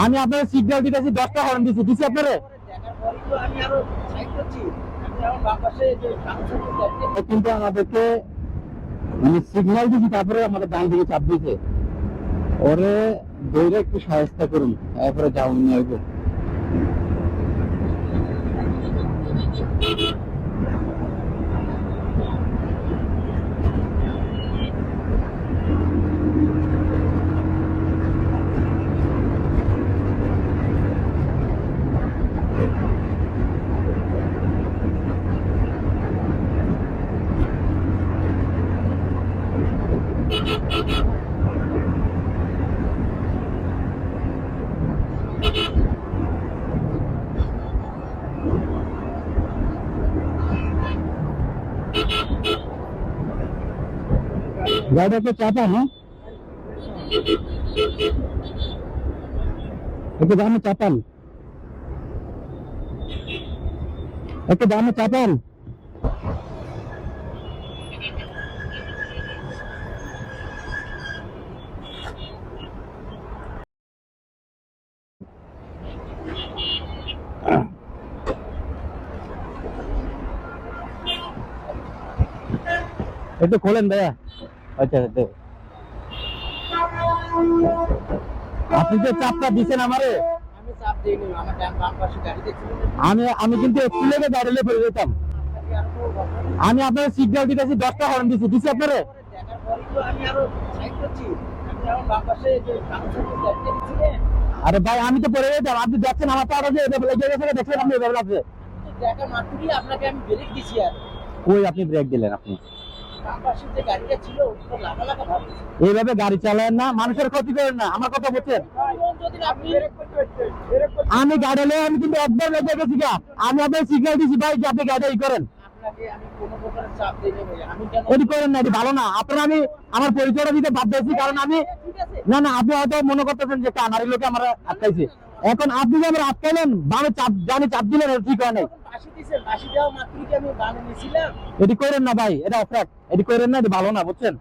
আমি আপনার সিগন্যাল দিতেছি, 10টা হর্ন দিছি, দিছি আপনারে। কিন্তু আমাদেরকে মানে সিগন্যাল দিছি, তারপরে আমাদের ডান দিকে চাপ দিছে। ওরে দৌড়ে একটু সহায়তা করুন, তারপরে যাও নিয়ে আসবো। গাড়িটা তো চাপা, হ্যাঁ একটু দামে চাপান, একটু দামে চাপান। একটু খোলেন ভাইয়া। আচ্ছা আচ্ছা, আপনি যে চাপটা দিচ্ছেন আমারে, আমি আমি কিন্তু একটু লেগে দাঁড়িয়ে পড়ে যেতাম। আমি আপনার সিগন্যাল দিতেছি, 10টা হর্ন দিছি, দিছি আপনারে। আরে ভাই আমি তো পড়ে যেতাম, আপনি দেখছেন আমার পাড়া যে এভাবে লেগে গেছে, দেখছেন আপনি এভাবে লাগছে। কই আপনি ব্রেক দিলেন? আপনি এইভাবে গাড়ি চালান না, মানুষের ক্ষতি করেন না, আমার কথা বলছেন। আমি গাড়ি নিয়ে আমি কিন্তু একবার লেগে গেছি গা, আমি আপনার সিগন্যাল দিছি ভাই যে আপনি গাড়ি করেন। এটি করেন না, এটি ভালো না। আপনার আমি আমার পরিচয়টা দিতে বাধ্য হয়েছি, কারণ আমি না না আপনি হয়তো মনে করতেছেন যে কানারি লোকে আমার আটকাইছে। এখন আপনি যে আমার আটকাইলেন, বামে চাপ জানি চাপ দিলেন, ঠিক হয় নাই। এটি করেন না ভাই, এটা অপরাধ, এটি করেন না, এটি ভালো না, বুঝছেন।